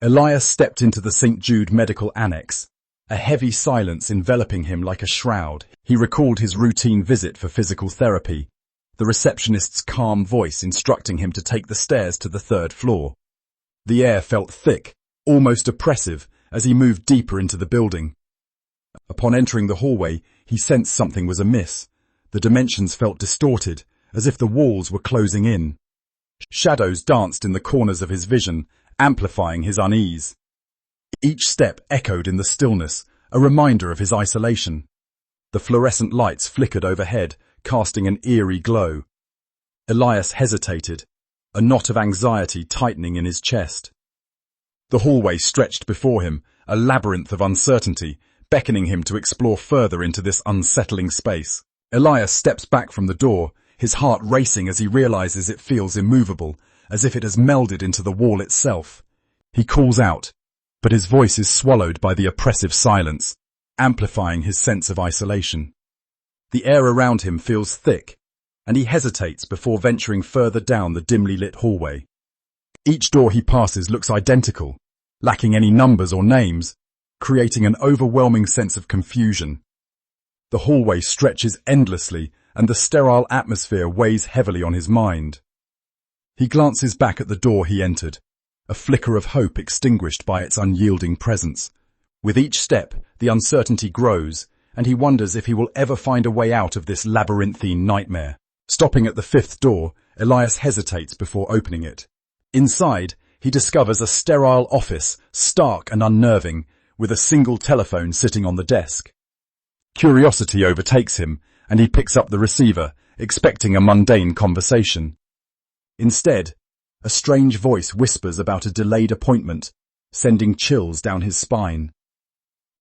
Elias stepped into the St. Jude Medical Annex, a heavy silence enveloping him like a shroud. He recalled his routine visit for physical therapy, the receptionist's calm voice instructing him to take the stairs to the third floor. The air felt thick, almost oppressive, as he moved deeper into the building. Upon entering the hallway, he sensed something was amiss. The dimensions felt distorted, as if the walls were closing in. Shadows danced in the corners of his vision, amplifying his unease. Each step echoed in the stillness, a reminder of his isolation. The fluorescent lights flickered overhead, casting an eerie glow. Elias hesitated, a knot of anxiety tightening in his chest. The hallway stretched before him, a labyrinth of uncertainty, beckoning him to explore further into this unsettling space. Elias steps back from the door, his heart racing as he realizes it feels immovable, as if it has melded into the wall itself. He calls out, but his voice is swallowed by the oppressive silence, amplifying his sense of isolation. The air around him feels thick, and he hesitates before venturing further down the dimly lit hallway. Each door he passes looks identical, lacking any numbers or names, creating an overwhelming sense of confusion. The hallway stretches endlessly, and the sterile atmosphere weighs heavily on his mind. He glances back at the door he entered, a flicker of hope extinguished by its unyielding presence. With each step, the uncertainty grows, and he wonders if he will ever find a way out of this labyrinthine nightmare. Stopping at the fifth door, Elias hesitates before opening it. Inside, he discovers a sterile office, stark and unnerving, with a single telephone sitting on the desk. Curiosity overtakes him, and he picks up the receiver, expecting a mundane conversation. Instead, a strange voice whispers about a delayed appointment, sending chills down his spine.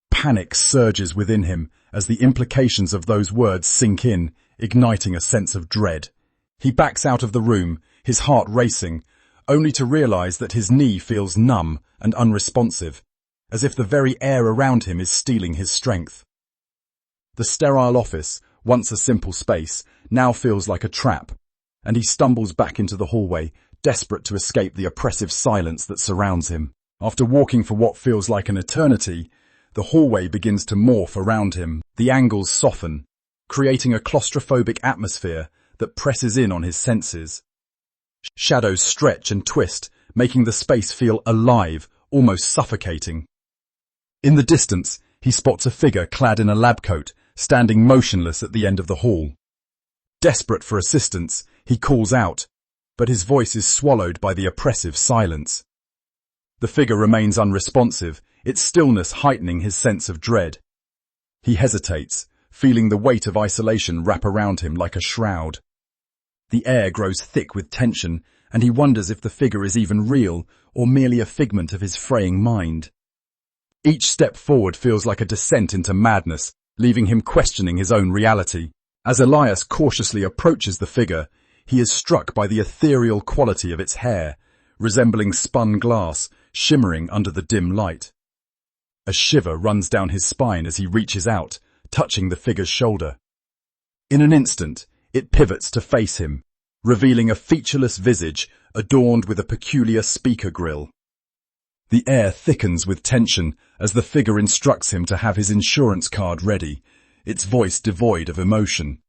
Panic surges within him as the implications of those words sink in, igniting a sense of dread. He backs out of the room, his heart racing, only to realize that his knee feels numb and unresponsive, as if the very air around him is stealing his strength. The sterile office, once a simple space, now feels like a trap, and he stumbles back into the hallway, desperate to escape the oppressive silence that surrounds him. After walking for what feels like an eternity, the hallway begins to morph around him. The angles soften, creating a claustrophobic atmosphere that presses in on his senses. Shadows stretch and twist, making the space feel alive, almost suffocating. In the distance, he spots a figure clad in a lab coat, standing motionless at the end of the hall. Desperate for assistance, he calls out, but his voice is swallowed by the oppressive silence. The figure remains unresponsive, its stillness heightening his sense of dread. He hesitates, feeling the weight of isolation wrap around him like a shroud. The air grows thick with tension, and he wonders if the figure is even real or merely a figment of his fraying mind. Each step forward feels like a descent into madness, leaving him questioning his own reality. As Elias cautiously approaches the figure, he is struck by the ethereal quality of its hair, resembling spun glass, shimmering under the dim light. A shiver runs down his spine as he reaches out, touching the figure's shoulder. In an instant, it pivots to face him, revealing a featureless visage adorned with a peculiar speaker grill. The air thickens with tension as the figure instructs him to have his insurance card ready, its voice devoid of emotion.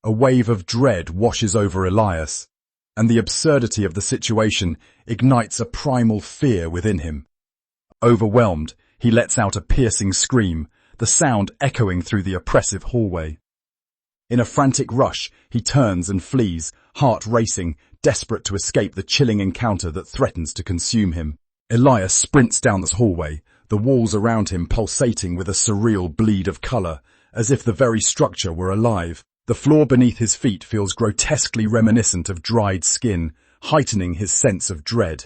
A wave of dread washes over Elias, and the absurdity of the situation ignites a primal fear within him. Overwhelmed, he lets out a piercing scream, the sound echoing through the oppressive hallway. In a frantic rush, he turns and flees, heart racing, desperate to escape the chilling encounter that threatens to consume him. Elias sprints down this hallway, the walls around him pulsating with a surreal bleed of color, as if the very structure were alive. The floor beneath his feet feels grotesquely reminiscent of dried skin, heightening his sense of dread.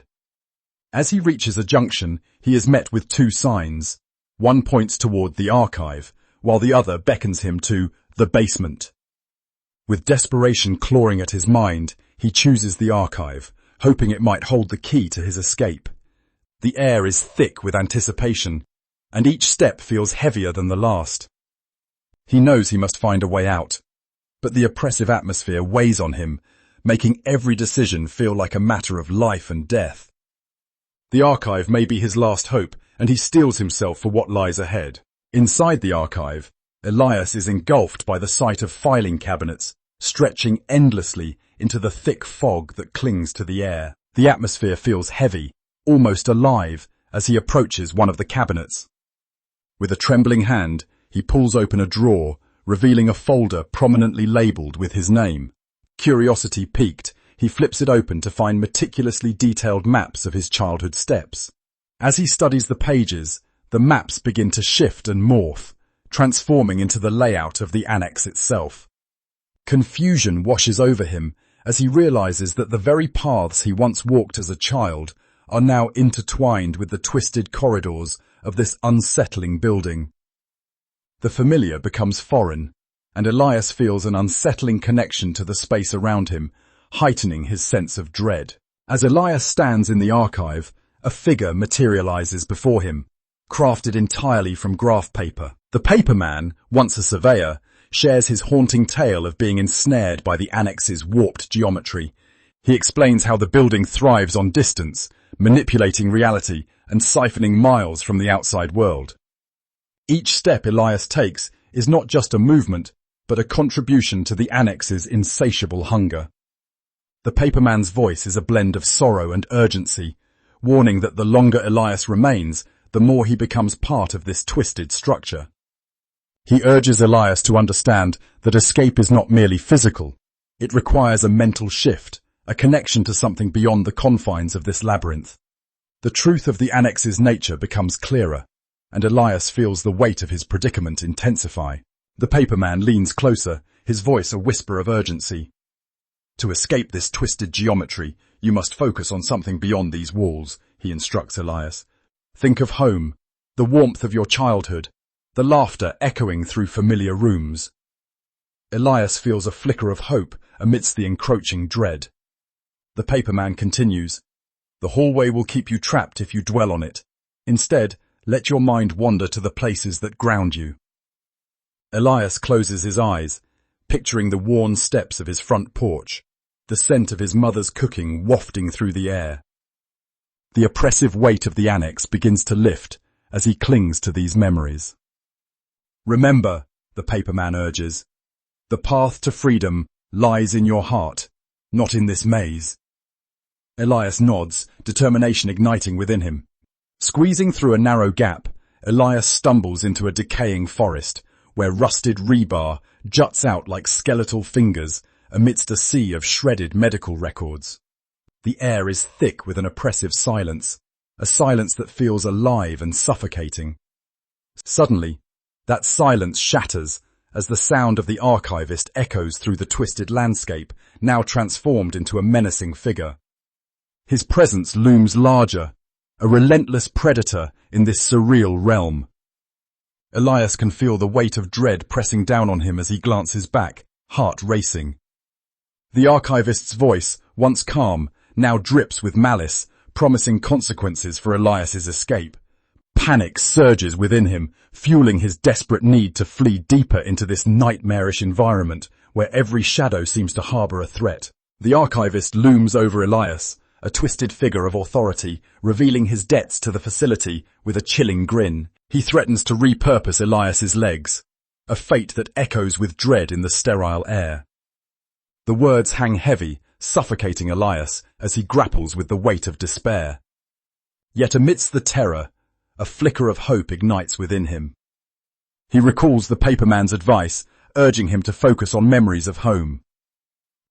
As he reaches a junction, he is met with two signs. One points toward the archive, while the other beckons him to the basement. With desperation clawing at his mind, he chooses the archive, hoping it might hold the key to his escape. The air is thick with anticipation, and each step feels heavier than the last. He knows he must find a way out, but the oppressive atmosphere weighs on him, making every decision feel like a matter of life and death. The archive may be his last hope, and he steels himself for what lies ahead. Inside the archive, Elias is engulfed by the sight of filing cabinets, stretching endlessly into the thick fog that clings to the air. The atmosphere feels heavy, almost alive, as he approaches one of the cabinets. With a trembling hand, he pulls open a drawer, revealing a folder prominently labelled with his name. Curiosity piqued, he flips it open to find meticulously detailed maps of his childhood steps. As he studies the pages, the maps begin to shift and morph, transforming into the layout of the annex itself. Confusion washes over him as he realizes that the very paths he once walked as a child are now intertwined with the twisted corridors of this unsettling building. The familiar becomes foreign, and Elias feels an unsettling connection to the space around him, heightening his sense of dread. As Elias stands in the archive, a figure materializes before him, crafted entirely from graph paper. The paperman, once a surveyor, shares his haunting tale of being ensnared by the annex's warped geometry. He explains how the building thrives on distance, manipulating reality and siphoning miles from the outside world. Each step Elias takes is not just a movement, but a contribution to the annex's insatiable hunger. The paperman's voice is a blend of sorrow and urgency, warning that the longer Elias remains, the more he becomes part of this twisted structure. He urges Elias to understand that escape is not merely physical. It requires a mental shift, a connection to something beyond the confines of this labyrinth. The truth of the annex's nature becomes clearer, and Elias feels the weight of his predicament intensify. The paperman leans closer, his voice a whisper of urgency. To escape this twisted geometry, you must focus on something beyond these walls, he instructs Elias. Think of home, the warmth of your childhood, the laughter echoing through familiar rooms. Elias feels a flicker of hope amidst the encroaching dread. The paperman continues, The hallway will keep you trapped if you dwell on it. Instead, let your mind wander to the places that ground you. Elias closes his eyes, picturing the worn steps of his front porch, the scent of his mother's cooking wafting through the air. The oppressive weight of the annex begins to lift as he clings to these memories. Remember, the paperman urges, the path to freedom lies in your heart, not in this maze. Elias nods, determination igniting within him. Squeezing through a narrow gap, Elias stumbles into a decaying forest, where rusted rebar juts out like skeletal fingers amidst a sea of shredded medical records. The air is thick with an oppressive silence, a silence that feels alive and suffocating. Suddenly, that silence shatters as the sound of the archivist echoes through the twisted landscape, now transformed into a menacing figure. His presence looms larger, a relentless predator in this surreal realm. Elias can feel the weight of dread pressing down on him as he glances back, heart racing. The archivist's voice, once calm, now drips with malice, promising consequences for Elias's escape. Panic surges within him, fueling his desperate need to flee deeper into this nightmarish environment where every shadow seems to harbour a threat. The archivist looms over Elias, a twisted figure of authority, revealing his debts to the facility with a chilling grin. He threatens to repurpose Elias's legs, a fate that echoes with dread in the sterile air. The words hang heavy, suffocating Elias as he grapples with the weight of despair. Yet amidst the terror, a flicker of hope ignites within him. He recalls the paperman's advice, urging him to focus on memories of home.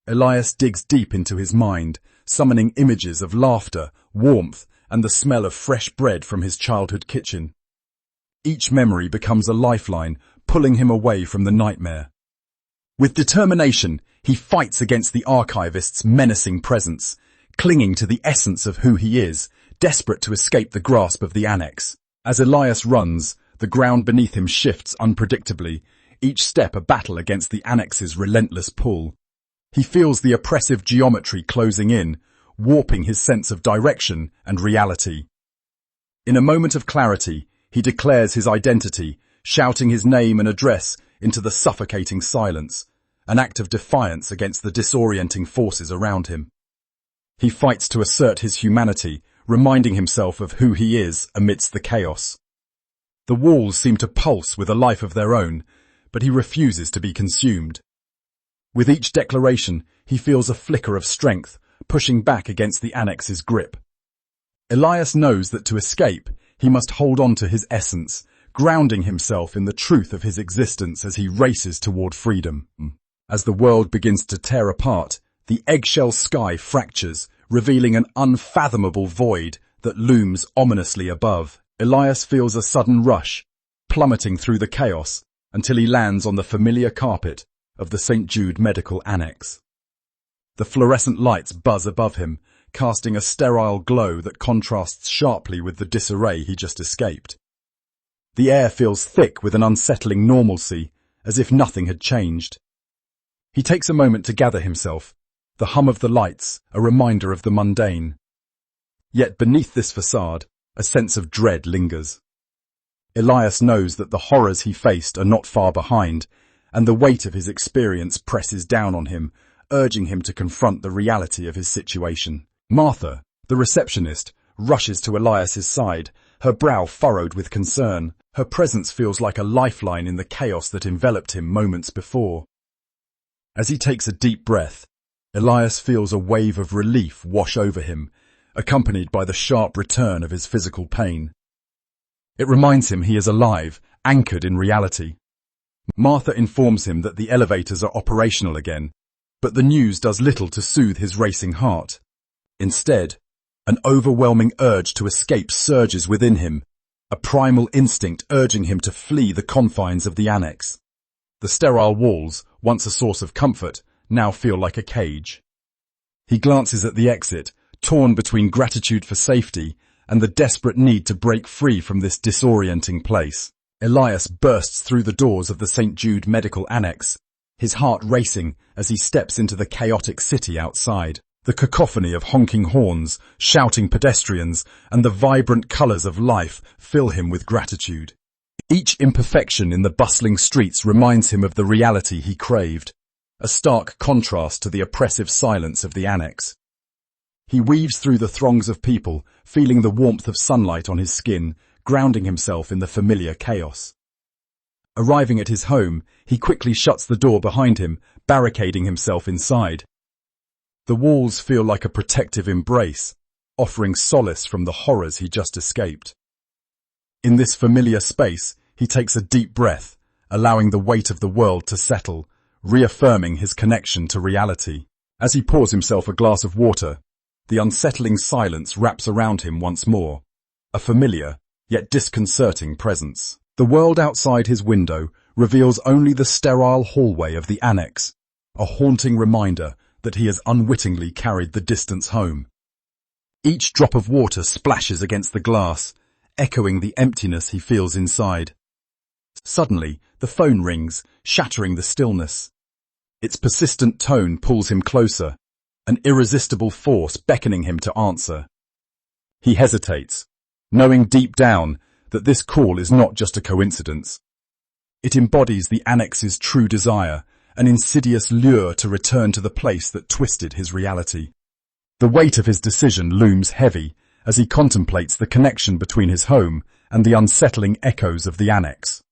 Elias digs deep into his mind, summoning images of laughter, warmth, and the smell of fresh bread from his childhood kitchen. Each memory becomes a lifeline, pulling him away from the nightmare. With determination, he fights against the archivist's menacing presence, clinging to the essence of who he is, desperate to escape the grasp of the annex. As Elias runs, the ground beneath him shifts unpredictably, each step a battle against the annex's relentless pull. He feels the oppressive geometry closing in, warping his sense of direction and reality. In a moment of clarity, he declares his identity, shouting his name and address into the suffocating silence, an act of defiance against the disorienting forces around him. He fights to assert his humanity, reminding himself of who he is amidst the chaos. The walls seem to pulse with a life of their own, but he refuses to be consumed. With each declaration, he feels a flicker of strength, pushing back against the annex's grip. Elias knows that to escape, he must hold on to his essence, grounding himself in the truth of his existence as he races toward freedom. As the world begins to tear apart, the eggshell sky fractures, revealing an unfathomable void that looms ominously above. Elias feels a sudden rush, plummeting through the chaos until he lands on the familiar carpet of the St. Jude Medical Annex. The fluorescent lights buzz above him, casting a sterile glow that contrasts sharply with the disarray he just escaped. The air feels thick with an unsettling normalcy, as if nothing had changed. He takes a moment to gather himself, the hum of the lights a reminder of the mundane. Yet beneath this facade, a sense of dread lingers. Elias knows that the horrors he faced are not far behind, and the weight of his experience presses down on him, urging him to confront the reality of his situation. Martha, the receptionist, rushes to Elias's side, her brow furrowed with concern. Her presence feels like a lifeline in the chaos that enveloped him moments before. As he takes a deep breath, Elias feels a wave of relief wash over him, accompanied by the sharp return of his physical pain. It reminds him he is alive, anchored in reality. Martha informs him that the elevators are operational again, but the news does little to soothe his racing heart. Instead, an overwhelming urge to escape surges within him, a primal instinct urging him to flee the confines of the annex. The sterile walls, once a source of comfort, now feel like a cage. He glances at the exit, torn between gratitude for safety and the desperate need to break free from this disorienting place. Elias bursts through the doors of the St. Jude Medical Annex, his heart racing as he steps into the chaotic city outside. The cacophony of honking horns, shouting pedestrians, and the vibrant colours of life fill him with gratitude. Each imperfection in the bustling streets reminds him of the reality he craved, a stark contrast to the oppressive silence of the annex. He weaves through the throngs of people, feeling the warmth of sunlight on his skin, grounding himself in the familiar chaos. Arriving at his home, he quickly shuts the door behind him, barricading himself inside. The walls feel like a protective embrace, offering solace from the horrors he just escaped. In this familiar space, he takes a deep breath, allowing the weight of the world to settle, reaffirming his connection to reality. As he pours himself a glass of water, the unsettling silence wraps around him once more, a familiar, yet disconcerting presence. The world outside his window reveals only the sterile hallway of the annex, a haunting reminder that he has unwittingly carried the distance home. Each drop of water splashes against the glass, echoing the emptiness he feels inside. Suddenly, the phone rings, shattering the stillness. Its persistent tone pulls him closer, an irresistible force beckoning him to answer. He hesitates, knowing deep down that this call is not just a coincidence. It embodies the annex's true desire, an insidious lure to return to the place that twisted his reality. The weight of his decision looms heavy as he contemplates the connection between his home and the unsettling echoes of the annex.